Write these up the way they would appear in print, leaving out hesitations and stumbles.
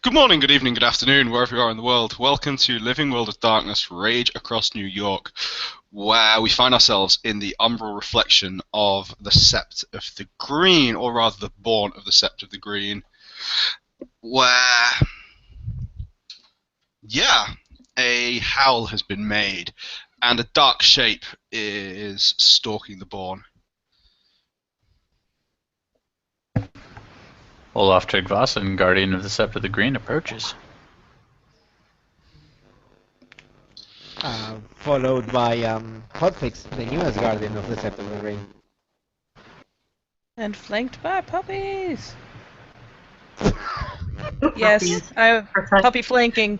Good morning, good evening, good afternoon, wherever you are in the world. Welcome to Living World of Darkness, Rage Across New York, where we find ourselves in the umbral reflection of the Sept of the Green, or rather the Born of the Sept of the Green, where, a howl has been made, and a dark shape is stalking the Born. Olaf Tryggvason, Guardian of the Sept of the Green, approaches. Followed by Hotfix, the newest Guardian of the Sept of the Green. And flanked by puppies. Yes, I puppy flanking.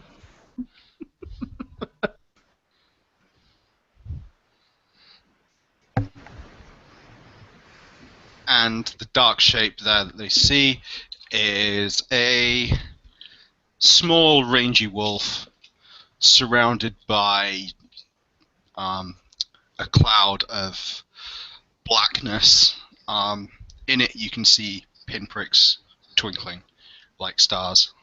And the dark shape there that they see is a small rangy wolf surrounded by a cloud of blackness. In it you can see pinpricks twinkling like stars.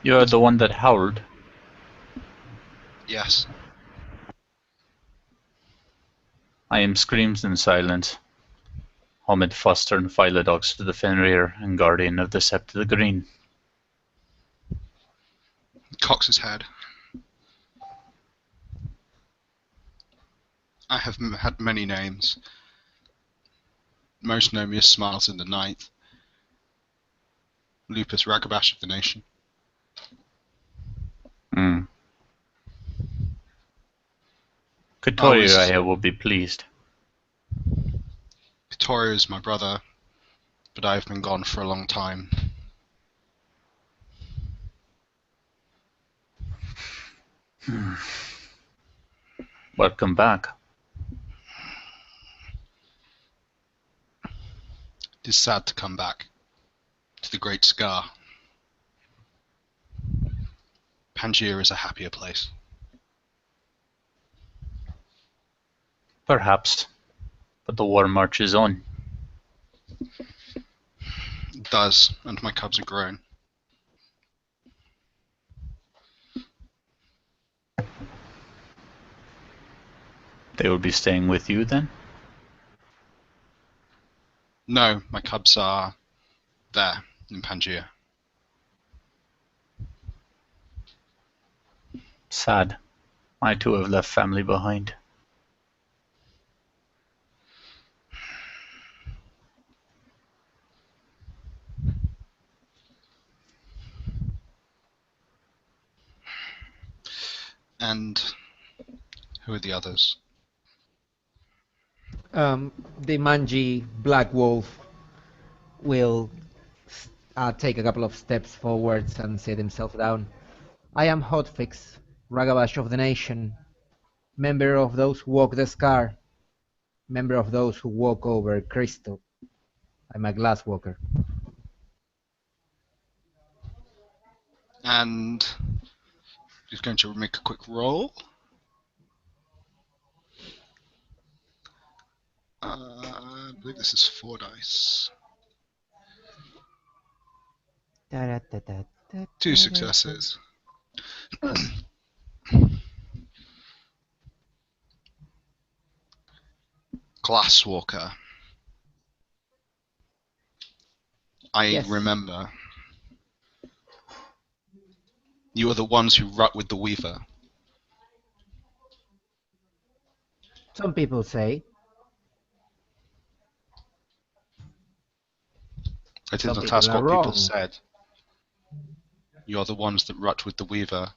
You're the one that howled. Yes. I am Screams in Silence. Homid Foster and Philodox to the Fenrir and Guardian of the Sept of the Green. Cocks his head. I have had many names. Most know me as Smiles in the Night. Lupus Ragabash of the Nation. Katoria will be pleased. Vittorio is my brother, but I've been gone for a long time. Welcome back. It is sad to come back to the Great Scar. Pangaea is a happier place. Perhaps, but the war marches on. It does, and my cubs are grown. They will be staying with you then? No, my cubs are there in Pangaea. Sad. I too have left family behind. And who are the others? The mangy Black Wolf will take a couple of steps forwards and sit himself down. I am Hotfix, Ragabash of the Nation, member of those who walk the Scar, member of those who walk over Crystal. I'm a glasswalker. And he's going to make a quick roll. I believe this is 4 dice. 2 successes. Glasswalker. Yes. Remember. You are the ones who rut with the Weaver. Some people say. I did Some not people ask are what people wrong. said. You are the ones that rut with the Weaver.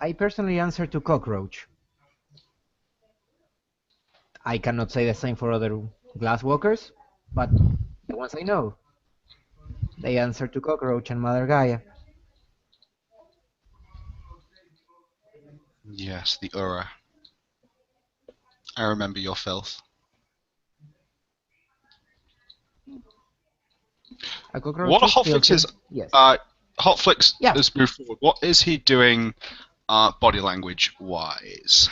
I personally answer to Cockroach. I cannot say the same for other glasswalkers, but the ones I know, they answer to Cockroach and Mother Gaia. Yes, the Ura. I remember your filth. What are Hotflix's? Yes. Hotflix Yeah. has moved forward. What is he doing body language wise?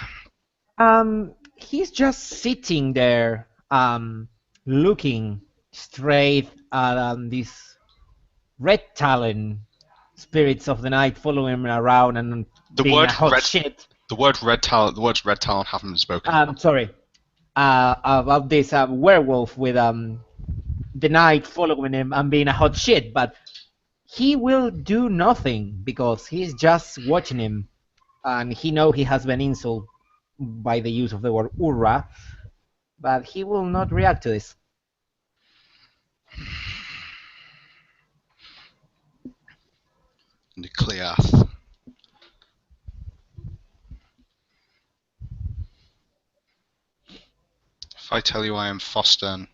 He's just sitting there, looking straight at these red talon spirits of the night following him around and The being word a hot red- shit. The words red talent haven't been spoken. Sorry. About this werewolf with the night following him and being a hot shit, but he will do nothing because he's just watching him, and he know he has been insulted by the use of the word urra, but he will not react to this. The Cleath. If I tell you I am Fostern,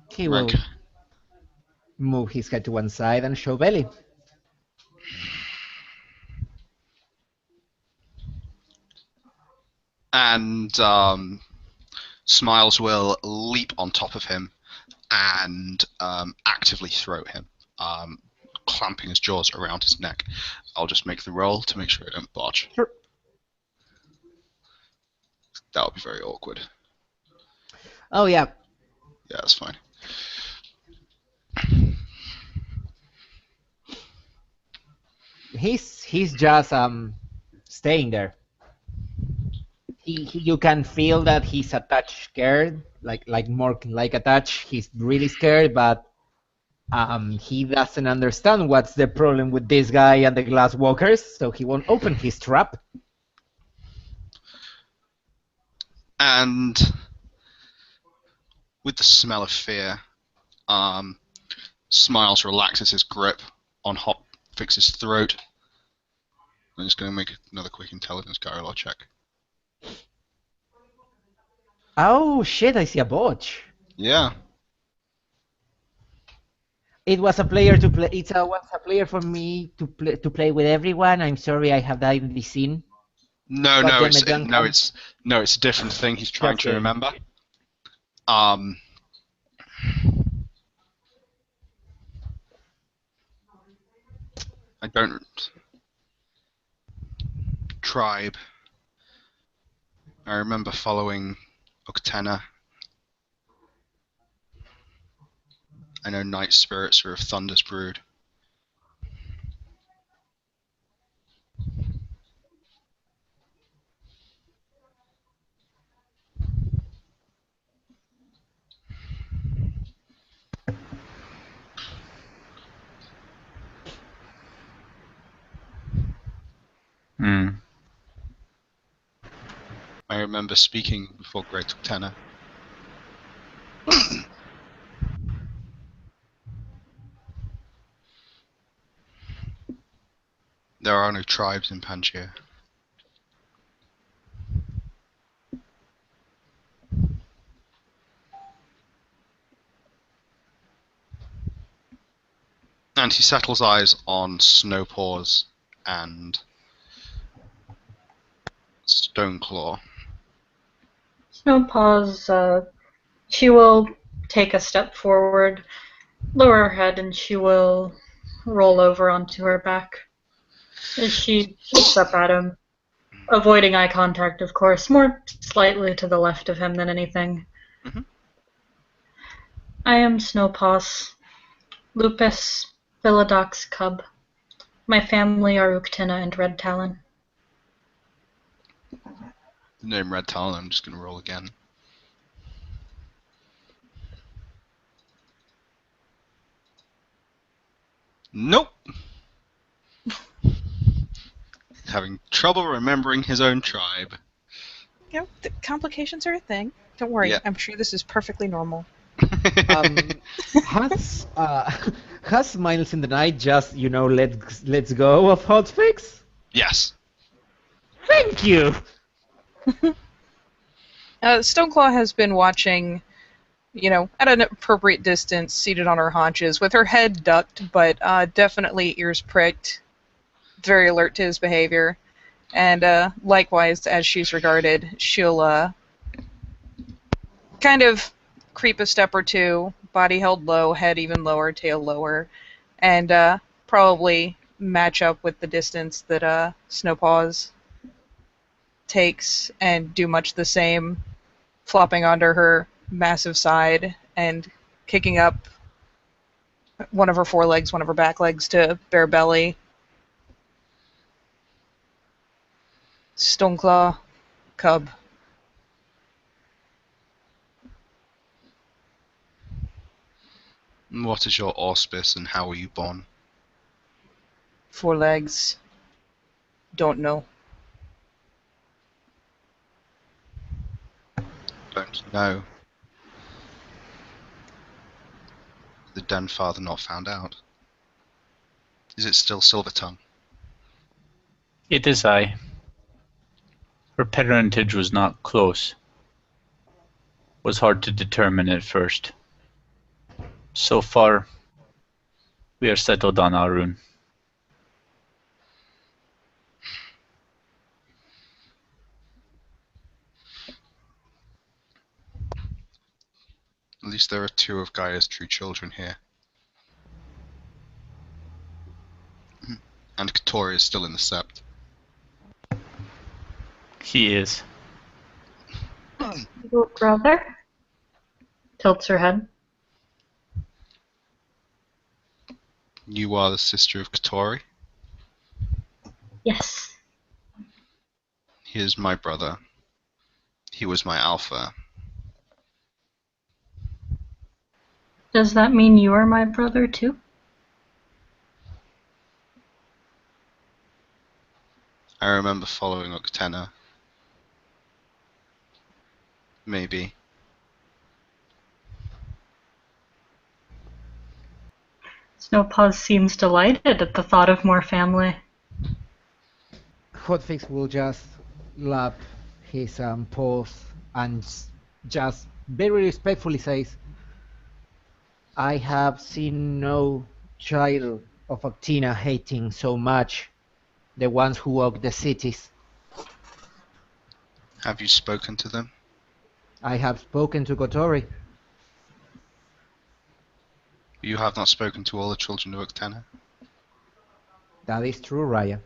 He will move his head to one side and show belly. and Smiles will leap on top of him and actively throw him, clamping his jaws around his neck. I'll just make the roll to make sure I don't botch. Sure. That would be very awkward. Oh yeah. Yeah, that's fine. He's just staying there. You can feel that he's a touch scared, like more like a touch. He's really scared, but he doesn't understand what's the problem with this guy and the glass walkers, so he won't open his trap. And with the smell of fear, Smiles relaxes his grip on Hotfix's throat. I'm just going to make another quick intelligence dialogue check. Oh shit! I see a botch. Yeah. It was a player to play. Was a player for me to play with everyone. I'm sorry, I have died in this scene. No, it's a different thing. He's trying to remember. I don't. Tribe. I remember following Uktena. I know night spirits are of Thunder's brood. I remember speaking before Great Uktena. There are no tribes in Pangaea. And he settles eyes on Snowpaws and Stoneclaw. Snowpaws, she will take a step forward, lower her head, and she will roll over onto her back. As she looks up at him, avoiding eye contact, of course, more slightly to the left of him than anything. Mm-hmm. I am Snowpaws, Lupus, Philodox cub. My family are Uktena and Red Talon. The name Red Talon, I'm just going to roll again. Nope! Having trouble remembering his own tribe. You know, the complications are a thing. Don't worry, Yeah. I'm sure this is perfectly normal. Has Miles in the Night just, let's go of Hotfix? Yes. Thank you! Stoneclaw has been watching, at an appropriate distance, seated on her haunches, with her head ducked, but definitely ears pricked, very alert to his behavior. And likewise, as she's regarded, she'll kind of creep a step or two, body held low, head even lower, tail lower, and probably match up with the distance that Snowpaws takes and do much the same, flopping onto her massive side and kicking up one of her forelegs, one of her back legs to bare belly. Stoneclaw, cub. What is your auspice and how were you born? 4 legs. Don't know. Don't know. The den father not found out. Is it still Silvertongue? It is I. Her parentage was not close. Was hard to determine at first. So far, we are settled on Arun. At least there are 2 of Gaia's true children here. And Katori is still in the sept. He is. Your brother? Tilts her head. You are the sister of Katori. Yes. He is my brother. He was my alpha. Does that mean you are my brother too? I remember following Octena. Maybe. Snowpaws seems delighted at the thought of more family. Hotfix will just lap his paws and just very respectfully says, I have seen no child of Octina hating so much the ones who walk the cities. Have you spoken to them? I have spoken to Kotori. You have not spoken to all the children of Octena? That is true, Raya.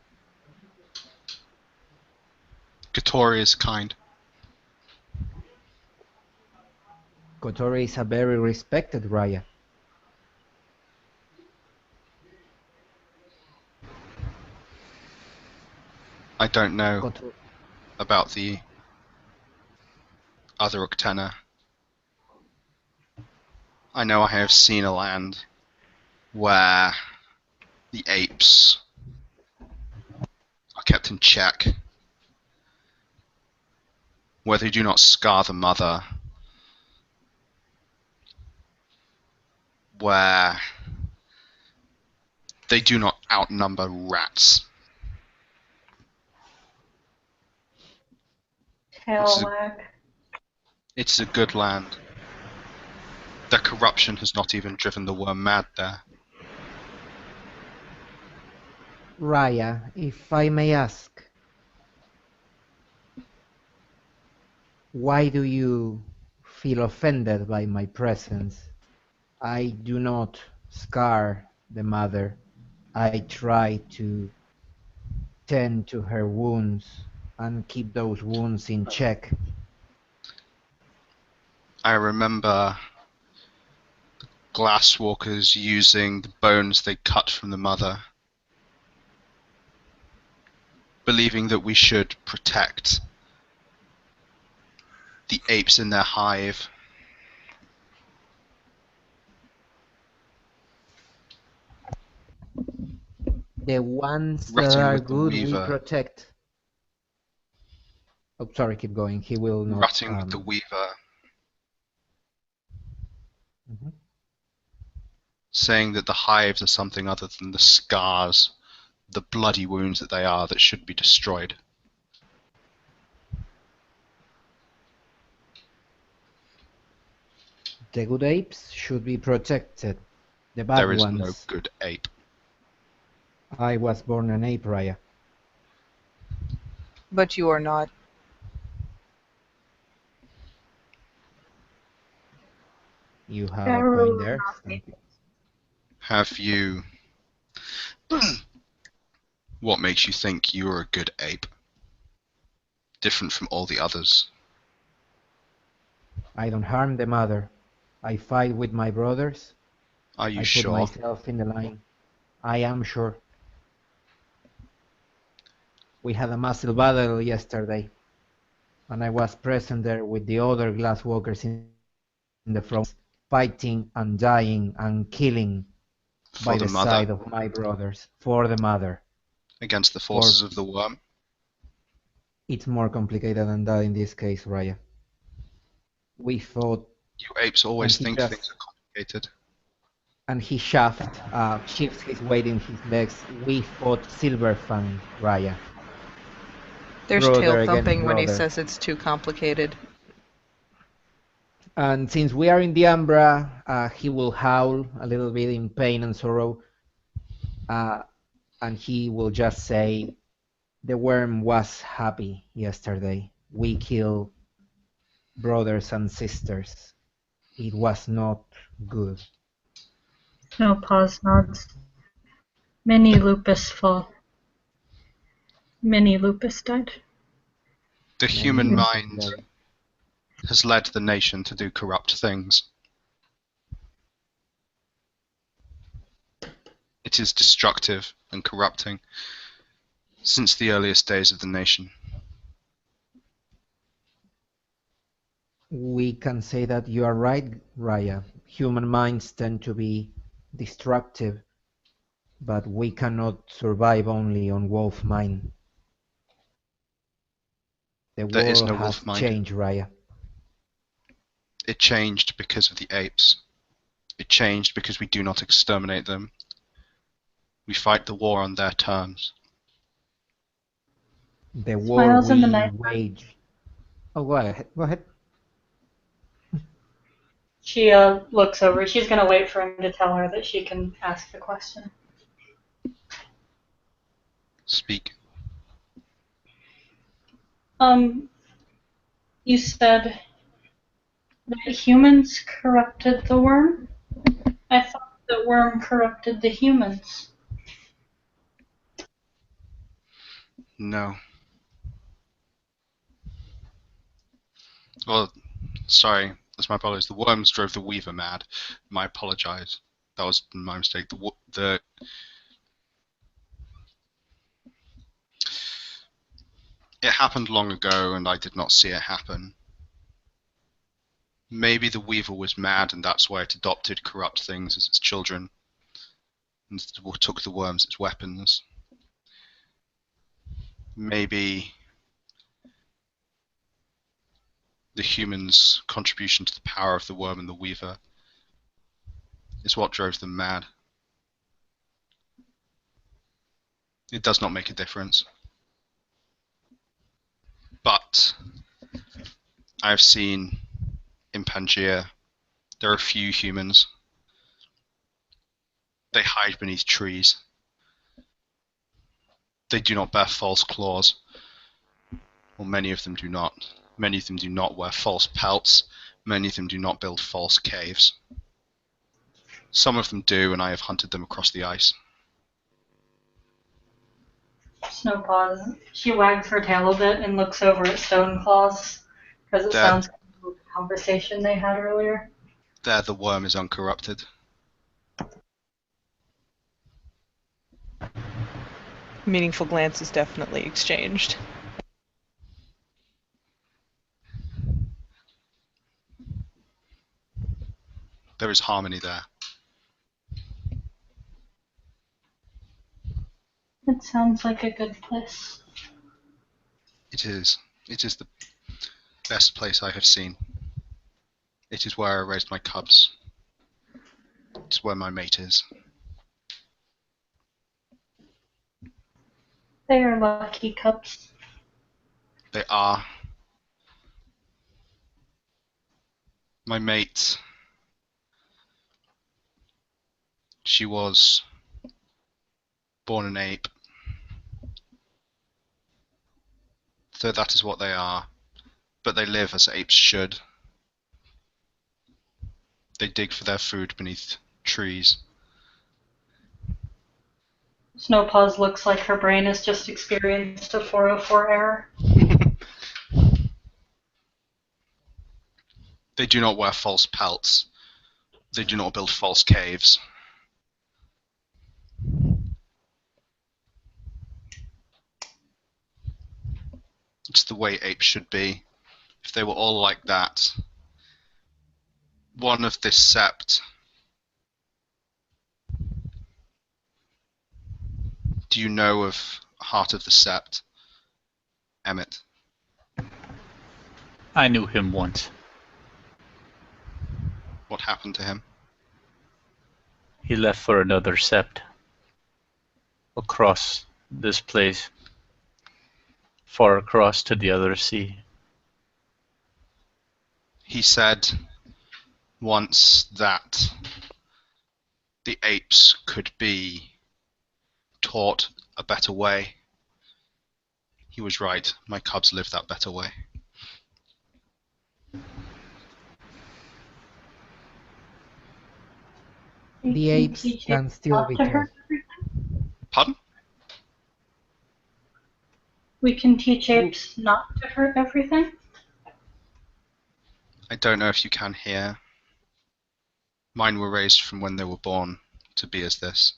Katori is kind. Kotori is a very respected Raya. I don't know Kotor- about the other Octena. I know I have seen a land where the apes are kept in check, where they do not scar the mother, where they do not outnumber rats. Tail wag. It's a good land. The corruption has not even driven the worm mad there. Raya, if I may ask, why do you feel offended by my presence? I do not scar the mother. I try to tend to her wounds and keep those wounds in check. I remember glasswalkers using the bones they cut from the mother, believing that we should protect the apes in their hive. The ones that Ratting are with the good, we weaver. protect. Oh, sorry, keep going. He will not. Rutting with the weaver, Mhm. saying that the hives are something other than the scars, the bloody wounds that they are, that should be destroyed. The good apes should be protected. The bad There is ones. no good ape. I was born an ape, Raya. But you are not. You have a point there. Very Have you What makes you think you are a good ape? Different from all the others. I don't harm the mother. I fight with my brothers. Are you I put sure? myself in the line. I am sure. We had a muscle battle yesterday, and I was present there with the other glasswalkers in the front, fighting and dying and killing For by the the mother. side of my brothers, for the mother. Against the forces of the worm. It's more complicated than that in this case, Raya. We fought, You apes always And he think just- things are complicated. and he shifts his weight in his legs. We fought Silverfang, Raya. There's Brother tail against thumping when he brother. says it's too complicated. And since we are in the Umbra, he will howl a little bit in pain and sorrow. And he will just say, the worm was happy yesterday. We killed brothers and sisters. It was not good. Snowpaws nods. Many lupus fall. Many lupus died. The And human he- mind has led the nation to do corrupt things. It is destructive and corrupting since the earliest days of the nation. We can say that you are right, Raya. Human minds tend to be destructive, but we cannot survive only on wolf mind. The There is world no has wolf mind. changed, Raya. It changed because of the apes. It changed because we do not exterminate them. We fight the war on their terms. The war Smiles in the we night. wage. Oh, go ahead. Go ahead. She looks over. She's going to wait for him to tell her that she can ask the question. Speak. You said that humans corrupted the worm? I thought the worm corrupted the humans. No. Well, sorry, that's my apologies. The worms drove the weaver mad. I apologize. That was my mistake. It happened long ago, and I did not see it happen. Maybe the weaver was mad, and that's why it adopted corrupt things as its children, and took the worms as weapons. Maybe the humans' contribution to the power of the worm and the weaver is what drove them mad. It does not make a difference. But I've seen in Pangaea, there are few humans. They hide beneath trees. They do not bear false claws. Well, many of them do not. Many of them do not wear false pelts. Many of them do not build false caves. Some of them do, and I have hunted them across the ice. Snowpaws. She wags her tail a bit and looks over at Stoneclaws because it Dad. sounds like a conversation they had earlier. There, the worm is uncorrupted. Meaningful glances definitely exchanged. There is harmony there. It sounds like a good place. It is. It is the best place I have seen. It is where I raised my cubs. It's where my mate is. They are lucky cubs. They are. My mate, she was born an ape. So that is what they are. But they live as apes should. They dig for their food beneath trees. Snowpaws looks like her brain has just experienced a 404 error. They do not wear false pelts. They do not build false caves. It's the way apes should be. If they were all like that, one of this sept. Do you know of Heart of the Sept, Emmett? I knew him once. What happened to him? He left for another sept. Across this place. Far across to the other sea. He said once that the apes could be taught a better way. He was right. My cubs live that better way. The apes can still be taught. Pardon? We can teach apes not to hurt everything? I don't know if you can hear. Mine were raised from when they were born to be as this.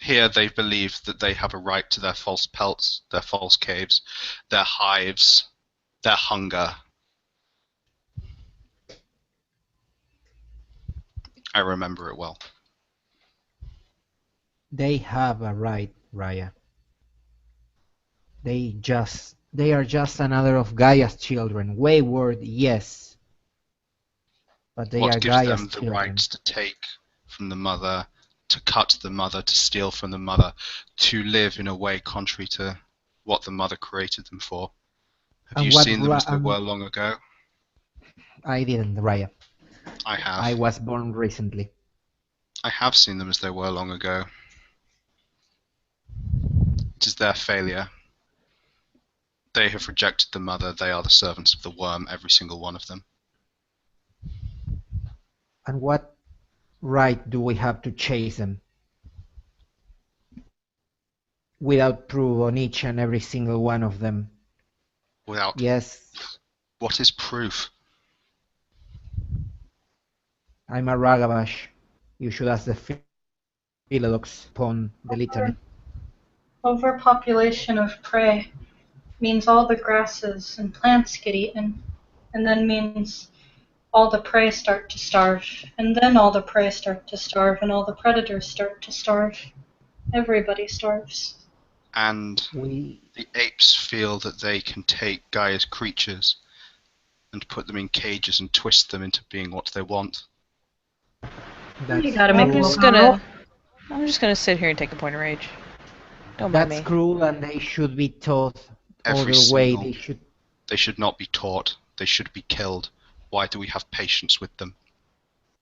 Here they believe that they have a right to their false pelts, their false caves, their hives, their hunger. I remember it well. They have a right, Raya. They are just another of Gaia's children. Wayward, yes. But they What are gives Gaia's them the children. right to take from the mother, to cut the mother, to steal from the mother, to live in a way contrary to what the mother created them for? Have And you what seen them as they were long ago? I didn't, Raya. I have. I was born recently. I have seen them as they were long ago. It is their failure. They have rejected the mother. They are the servants of the worm, every single one of them. And what right do we have to chase them? Without proof on each and every single one of them. Without Yes, what is proof? I'm a Ragabash. You should ask the Philologs upon the litany. Overpopulation of prey means all the grasses and plants get eaten, and then means all the prey start to starve, and then all the prey start to starve, and all the predators start to starve. Everybody starves. And the apes feel that they can take Gaia's creatures and put them in cages and twist them into being what they want. You gotta make I'm just gonna sit here and take a point of rage. Don't mind That's me. cruel, and they should be taught Every other way. single- They should not be taught. They should be killed. Why do we have patience with them?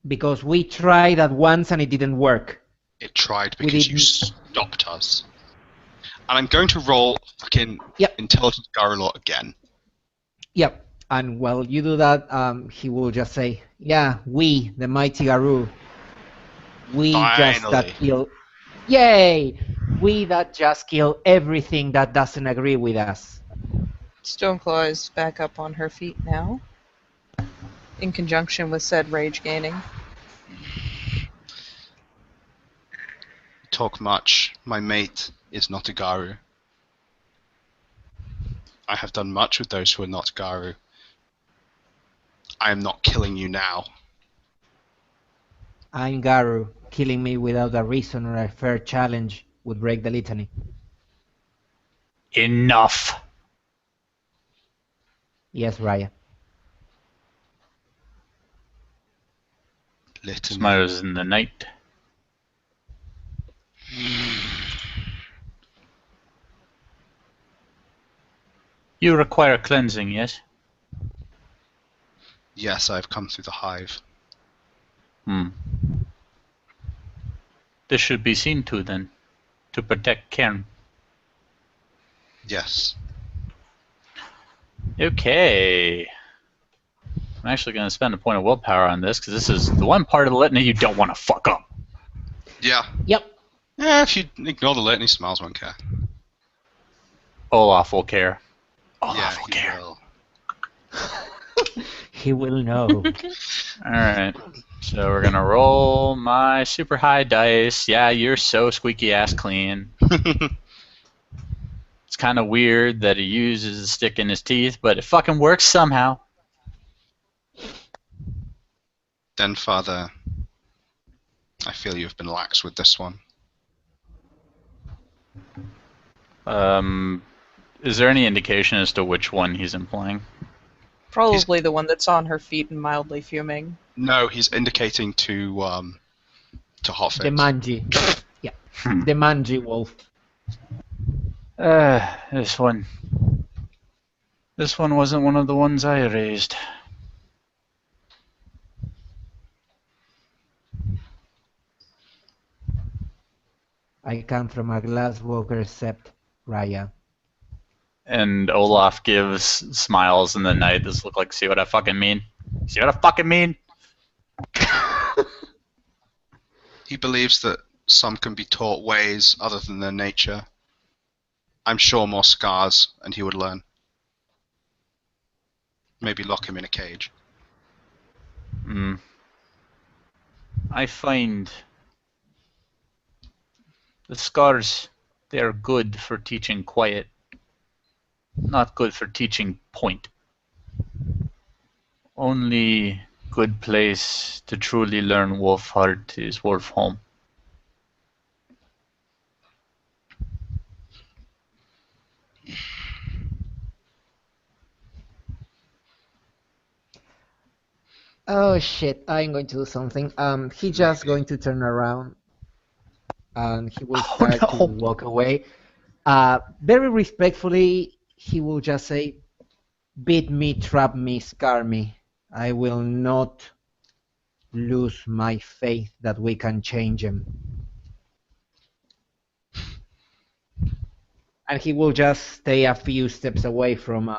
Because we tried that once and it didn't work. It tried We because you didn't- stopped us. And I'm going to roll fucking Yep. Intelligent Garulot again. Yep. And while you do that, he will just say, "Yeah, we, the mighty Garou, we just that Finally. kill, yay! We that just kill everything that doesn't agree with us." Stoneclaw is back up on her feet now, in conjunction with said rage gaining. Talk much. My mate is not a Garu. I have done much with those who are not Garu. I am not killing you now. I'm Garou. Killing me without a reason or a fair challenge would break the litany. Enough. Yes, Raya. Litany. Smiles in the night. You require cleansing, yes? Yes, I have come through the hive. This should be seen to then, to protect Cairn. Yes. Okay. I'm actually going to spend a point of willpower on this, because this is the one part of the litany you don't want to fuck up. Yeah. Yep. Yeah, if you ignore the litany, Smiles won't care. Olaf will care. Olaf Yeah, will he care. will. He will know. Alright. So we're gonna roll my super high dice. Yeah, you're so squeaky ass clean. It's kind of weird that he uses a stick in his teeth, but it fucking works somehow. Then, Father, I feel you've been lax with this one. Is there any indication as to which one he's implying? Probably the one that's on her feet and mildly fuming. No, he's indicating to Hotfix. The manji. Yeah. The manji wolf. This one. This one wasn't one of the ones I raised. I come from a glasswalker sept, Raya. And Olaf gives smiles in the night. This look like, see what I fucking mean? See what I fucking mean? He believes that some can be taught ways other than their nature. I'm sure more scars, and he would learn. Maybe lock him in a cage. I find the scars, they are good for teaching quiet, not good for teaching point. Only good place to truly learn Wolfheart is Wolfholm. Oh shit, I'm going to do something. He just going to turn around and he will start to walk away. Very respectfully, he will just say, beat me, trap me, scar me. I will not lose my faith that we can change him. And he will just stay a few steps away from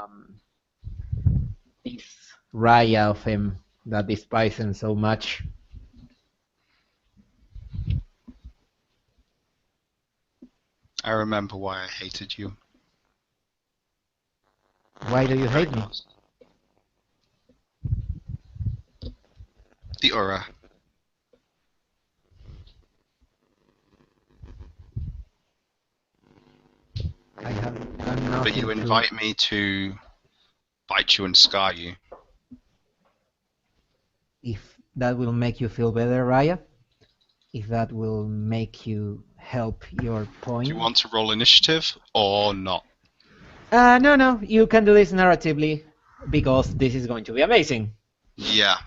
this Raya of him that despises him so much. I remember why I hated you. Why do you hate me? The Ura. I have done nothing. But you invite me to bite you and scar you. If that will make you feel better, Raya, if that will make you help your point. Do you want to roll initiative or not? No, you can do this narratively because this is going to be amazing. Yeah.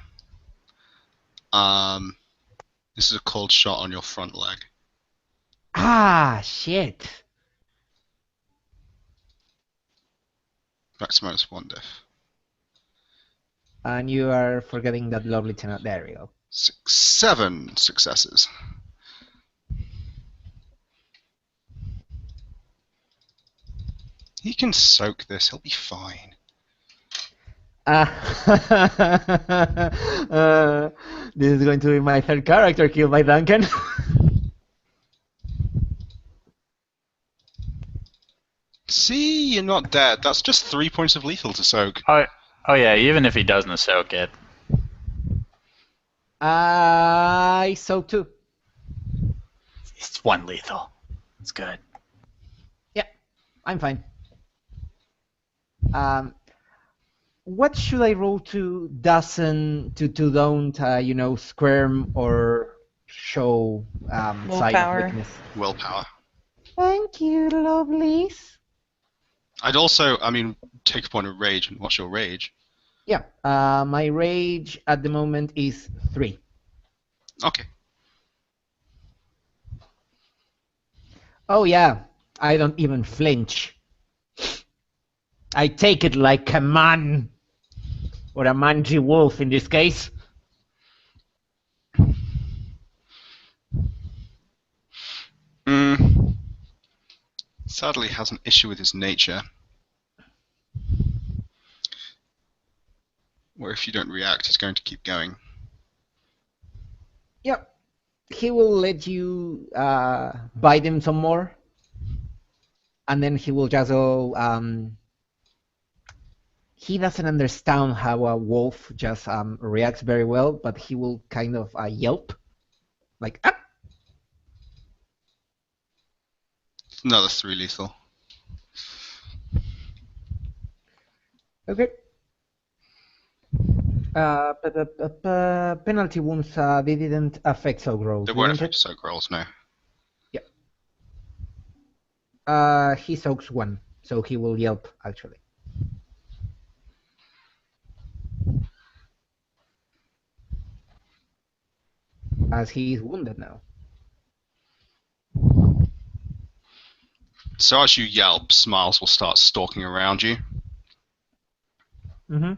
This is a cold shot on your front leg. Ah, shit. That's -1 diff. And you are forgetting that lovely tenant. There we go. 7 successes. He can soak this. He'll be fine. This is going to be my third character killed by Duncan. See, you're not dead. That's just 3 points of lethal to soak. Oh yeah, even if he doesn't soak it. I soak too. It's 1 lethal. It's good. Yeah, I'm fine. What should I roll to don't squirm or show sign of Willpower. weakness? Willpower. Thank you, lovelies. I'd also, take a point of rage. And what's your rage? Yeah, my rage at the moment is 3. Okay. Oh yeah, I don't even flinch. I take it like a man, or a mangy wolf in this case. Sadly, has an issue with his nature. Where if you don't react, he's going to keep going. Yep. he will let you bite him some more, and then he will just go. He doesn't understand how a wolf just reacts very well, but he will kind of yelp, like ah! Another 3 lethal. Okay. Penalty wounds, they didn't affect soak rolls, They won't didn't affect it? soak rolls, no. He soaks 1, so he will yelp, actually. As he is wounded now. So as you yelp, Smiles will start stalking around you. Mm-hmm.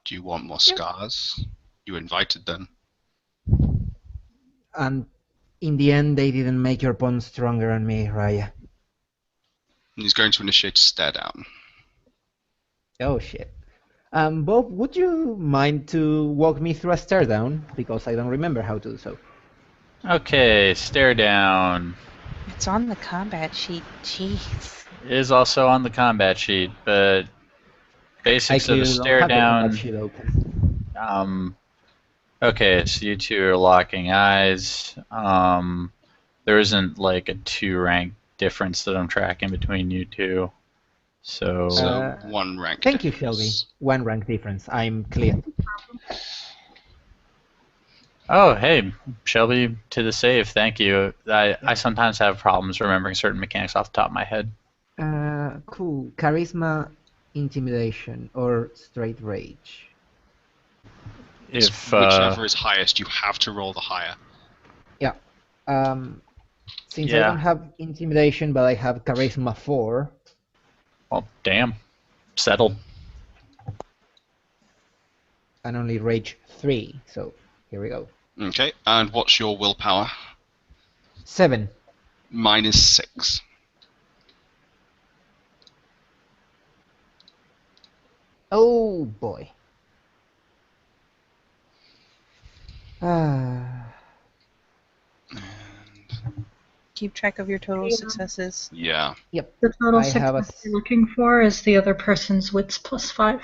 Do you want more scars? You invited them. And in the end, they didn't make your bond stronger on me, Raya. And he's going to initiate a stare down. Oh, shit. Bob, would you mind to walk me through a stare down? Because I don't remember how to do so. Okay, stare down. It's on the combat sheet. Jeez. It is also on the combat sheet, but basics of a stare have the combat down. sheet open. Okay, so you two are locking eyes. There isn't like a 2 rank difference that I'm tracking between you two. So So 1 rank. Thank you, difference. Shelby. 1 rank difference. I'm clear. oh, hey, Shelby to the save. Thank you. I sometimes have problems remembering certain mechanics off the top of my head. Cool. Charisma, intimidation, or straight rage. If Whichever is highest, you have to roll the higher. Since I Yeah. don't have intimidation, but I have charisma 4, well, damn, settled. and only rage 3. So here we go. Okay, and what's your willpower? 7. Mine is 6. Oh boy. Ah. Keep track of your total successes. Yeah. The total I have a success you're looking for is the other person's wits plus 5.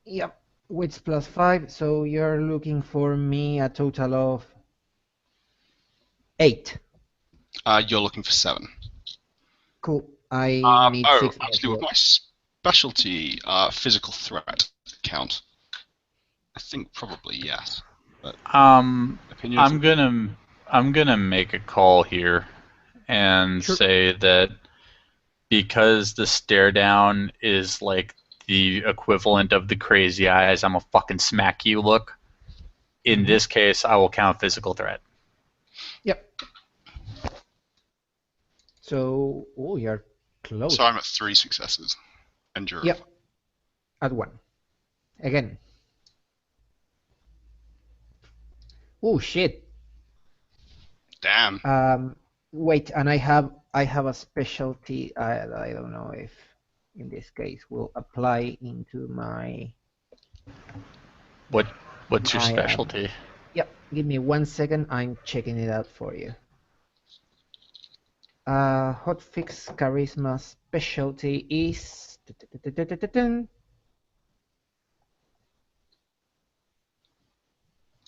Yep. Wits plus 5, so you're looking for me a total of 8. You're looking for 7. Cool. I need 6 more. Actually, with my specialty, physical threat count. I think probably yes. Opinions? I'm gonna make a call here and Sure. say that because the stare down is like the equivalent of the crazy eyes, I'm a fucking smack you look. In this case, I will count physical threat. Yep. So, oh, you're close. So I'm at 3 successes. And you're Yep. At 1. Again. Oh shit. Damn. Wait, and I have a specialty. I don't know if in this case will apply into my. What's your I, specialty? Yep. Give me 1 second. I'm checking it out for you. Hotfix charisma specialty is.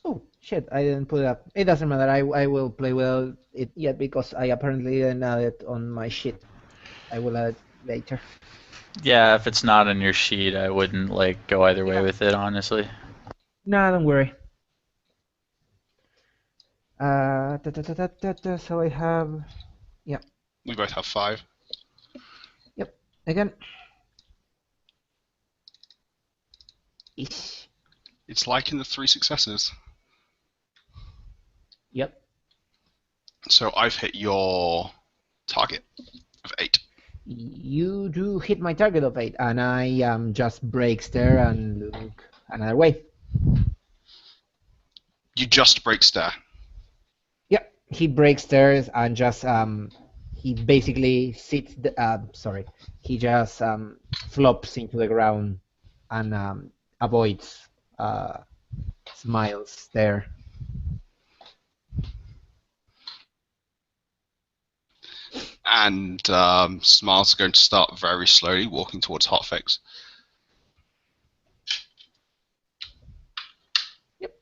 Oh shit! I didn't put it up. It doesn't matter. I will play with it yet because I apparently didn't add it on my sheet. I will add it later. Yeah, if it's not on your sheet, I wouldn't like go either way Yeah. with it, honestly. No, don't worry. So I have We both have 5. again. Ish. It's like in the 3 successes. Yep. So I've hit your target of 8. You do hit my target of 8, and I just breaks there and look another way. You just break stare. Yep. He breaks stairs and just he basically sits. He just flops into the ground and avoids Smiles there. And Smiles is going to start very slowly walking towards Hotfix. Yep.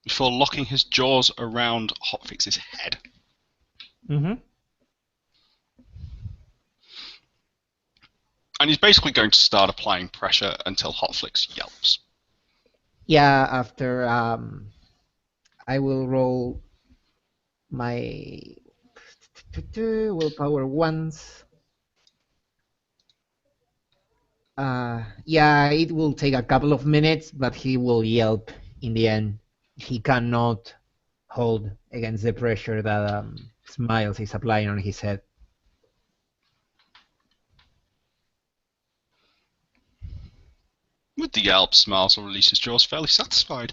Before locking his jaws around Hotfix's head. Mm-hmm. And he's basically going to start applying pressure until Hotfix yelps. Yeah, after I will roll my willpower once. Yeah, it will take a couple of minutes, but he will yelp in the end. He cannot hold against the pressure that Smiles is applying on his head. With the yelp, Smiles will release his jaws fairly satisfied.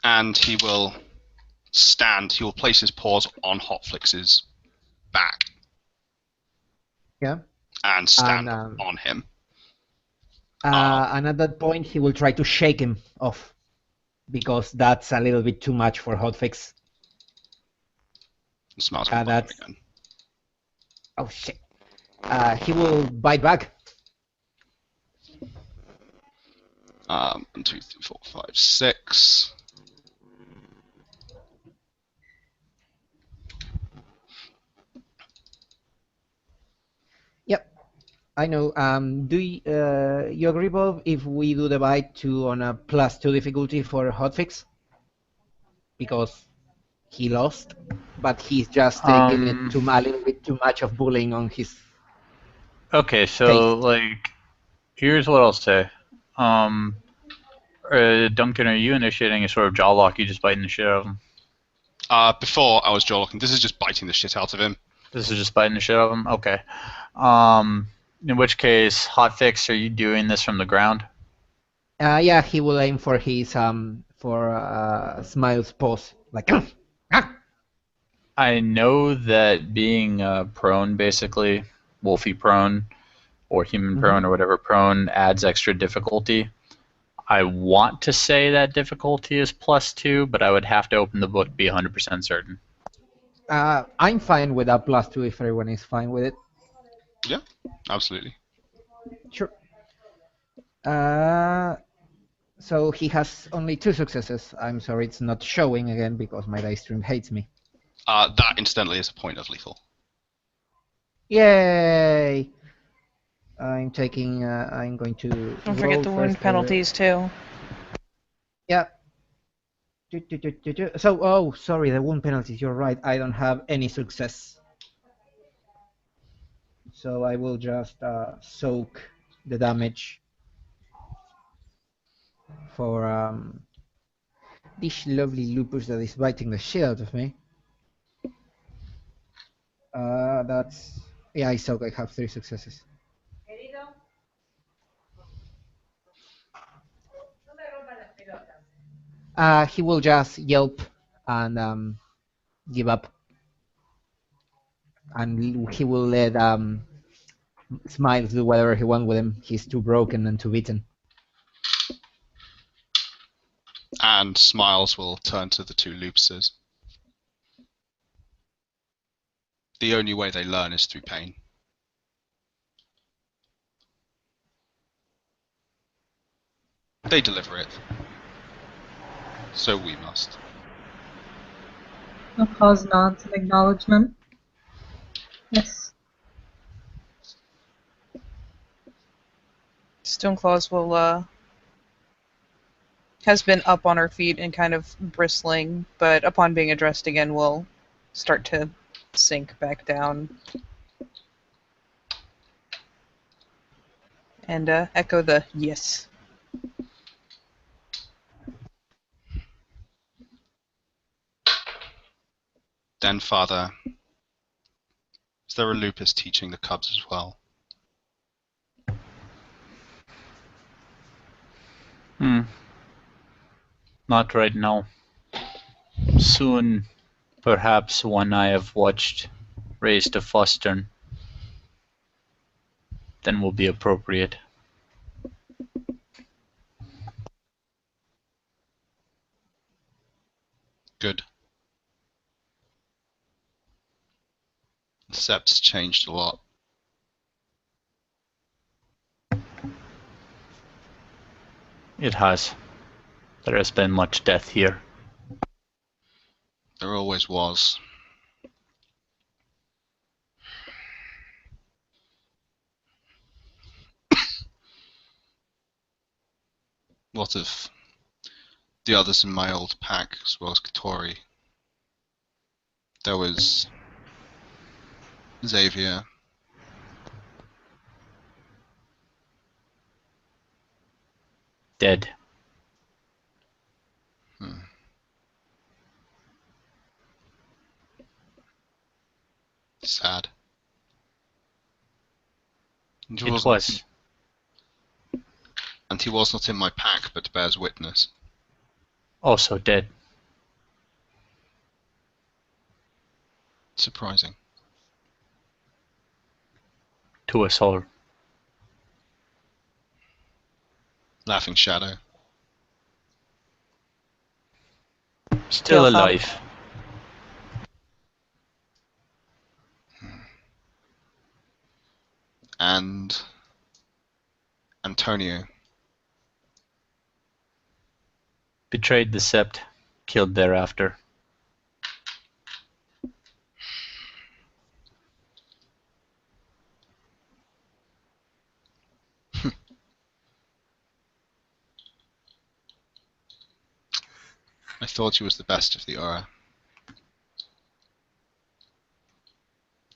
And he will stand, he will place his paws on Hotfix's back. Yeah. And stand And, on him. And at that point, he will try to shake him off, because that's a little bit too much for Hotfix. Smiles That's... again. Oh shit. He will bite back. 1, 2, 3, 4, 5, 6. Yep, I know. Do you agree, Bob, if we do the bite on a +2 difficulty for Hotfix? Because he lost, but he's just taking it a little bit too much of bullying on his. Okay, so taste. like, here's what I'll say. Duncan, are you initiating a sort of jaw lock? You just biting the shit out of him? Before I was jaw locking. This is just biting the shit out of him. This is just biting the shit out of him? Okay. In which case, Hotfix, are you doing this from the ground? Yeah, he will aim for his Smiles' paws, like. I know that being prone, basically, Wolfie prone, or human prone, or whatever prone, adds extra difficulty. I want to say that difficulty is +2, but I would have to open the book to be 100% certain. I'm fine with that +2 if everyone is fine with it. Yeah, absolutely. Sure. So he has only 2 successes. I'm sorry, it's not showing again because my dice stream hates me. That incidentally is a point of lethal. Yay! I'm going to. Don't forget the wound penalties too. Yeah. So, sorry, the wound penalties. You're right. I don't have any success. So I will just soak the damage for this lovely lupus that is biting the shit out of me. That's... Yeah, I soak. I have 3 successes. He will just yelp and give up. And he will let Smiles do whatever he wants with him. He's too broken and too beaten. And Smiles will turn to the 2 lupuses. The only way they learn is through pain. They deliver it. So we must. I'll pause nods in acknowledgement. Yes. Stoneclaws will has been up on her feet and kind of bristling, but upon being addressed again will start to sink back down. And echo the yes. Den Father, is there a lupus teaching the cubs as well? Not right now. Soon, perhaps one I have watched raised to Fostern, then will be appropriate. Good. The Sept's changed a lot. It has. There has been much death here. There always was. What of the others in my old pack, as well as Katori? There was Xavier. Dead. Sad. And he It wasn't- was. And he was not in my pack, but bears witness. Also dead. Surprising. To us all. Laughing Shadow. Still alive. And Antonio. Betrayed the Sept. Killed thereafter. I thought he was the best of the Aura.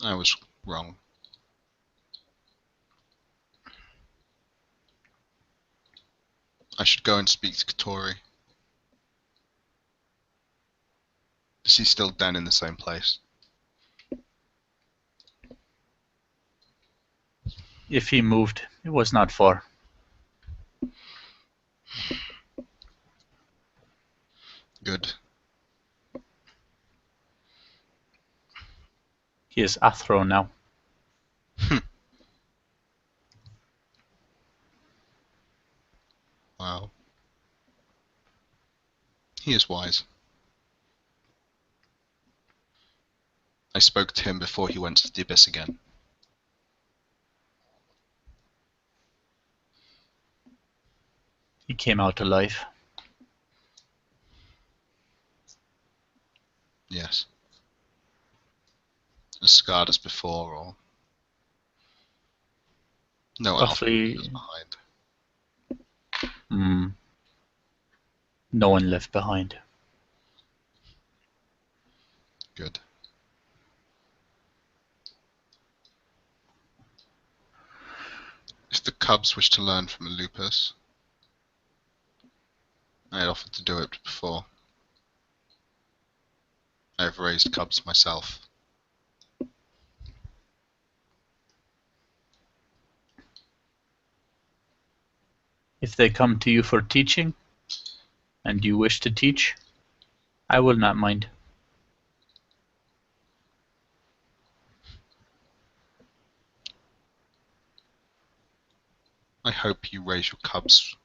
I was wrong. I should go and speak to Katori. Is he still down in the same place? If he moved, it was not far. Good. He is Athro now. Wow. He is wise. I spoke to him before he went to the Abyss again. He came out alive. Yes. As scarred as before, or no Roughly. alpha behind. No one left behind. Good. If the cubs wish to learn from a lupus, I had offered to do it before. I have raised cubs myself. If they come to you for teaching, and you wish to teach, I will not mind. I hope you raise your cubs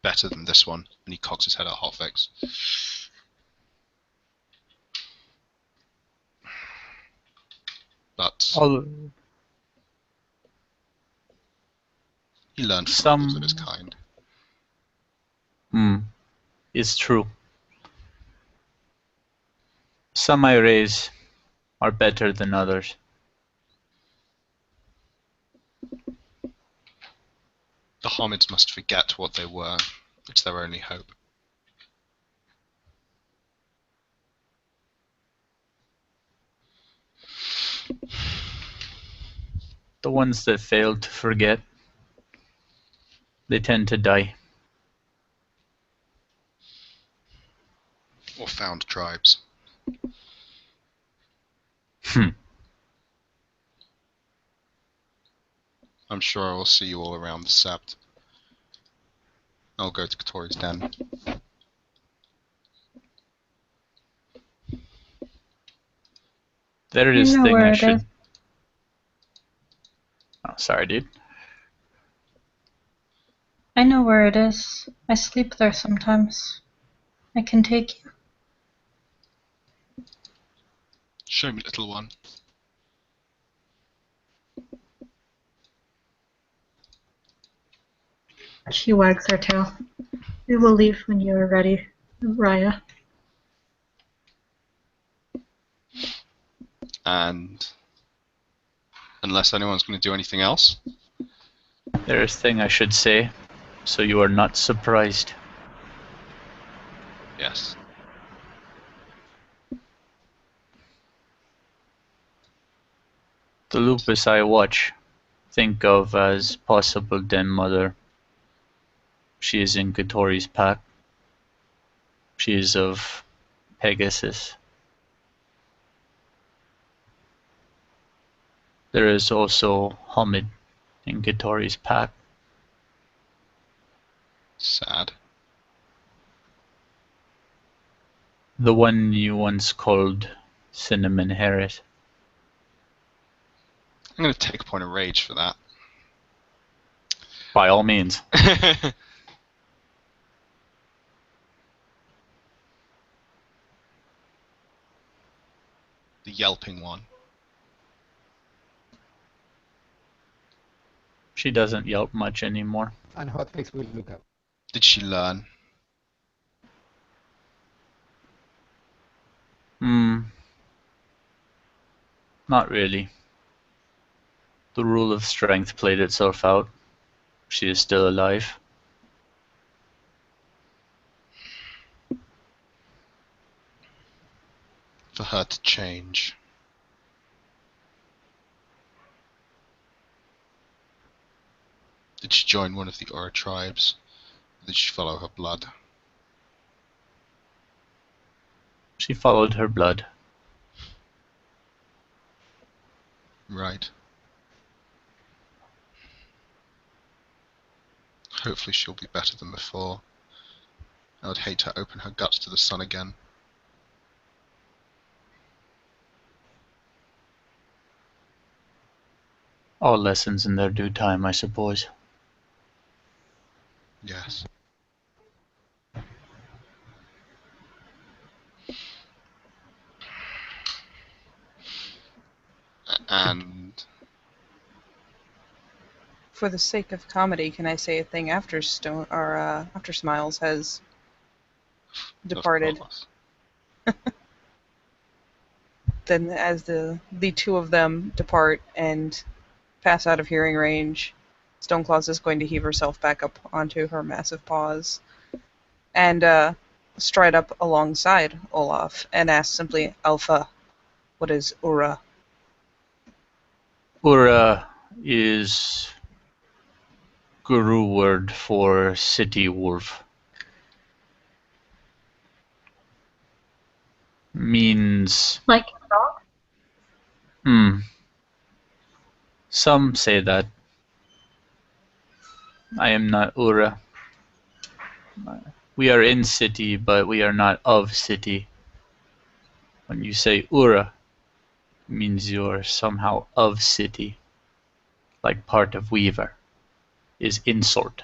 better than this one. And he cocks his head at Hotfix. But he learned from others of his kind. It's true. Some I raise are better than others. The Homids must forget what they were. It's their only hope. The ones that fail to forget, they tend to die. Or found tribes. Hmm. I'm sure I will see you all around the Sept. I'll go to Katori's den. There I is know thing where I it should. is. Oh, sorry, dude. I know where it is. I sleep there sometimes. I can take you. Show me, little one. She wags her tail. We will leave when you are ready, Raya. And unless anyone's going to do anything else, There is thing I should say, so you are not surprised. yes. The lupus I watch, think of as possible den mother. She is in Katori's pack. She is of Pegasus. There is also Homid in Katori's pack. Sad. The one you once called Cinnamon Harris. I'm going to take a point of rage for that. By all means. The yelping one. She doesn't yelp much anymore. And Hotfix will look up. Did she learn? Not really. The rule of strength played itself out. She is still alive. For her to change. Did she join one of the Ura tribes? Or did she follow her blood? She followed her blood. Right. Hopefully she'll be better than before. I would hate to open her guts to the sun again. All lessons in their due time, I suppose. Yes. And For the sake of comedy, can I say a thing after Stone or after Smiles has departed? of course. Then, as the two of them depart and pass out of hearing range, Stoneclaws is going to heave herself back up onto her massive paws and stride up alongside Olaf and ask simply, "Alpha, what is Ura?" Ura is Guru word for city wolf. Means Like a dog? Some say that. I am not Ura. We are in city, but we are not of city. When you say Ura, it means you're somehow of city. Like part of Weaver is insult.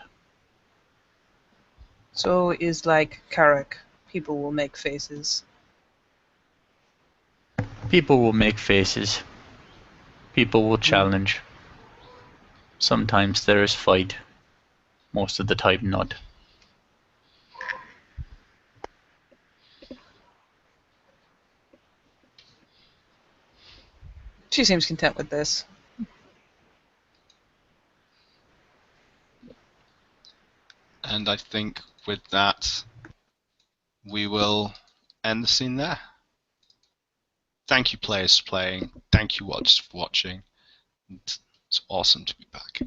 So is like Karak. People will make faces. People will make faces. People will challenge. Sometimes there is fight. Most of the time not. She seems content with this. And I think with that, we will end the scene there. Thank you, players, for playing. Thank you, watchers, for watching. It's awesome to be back.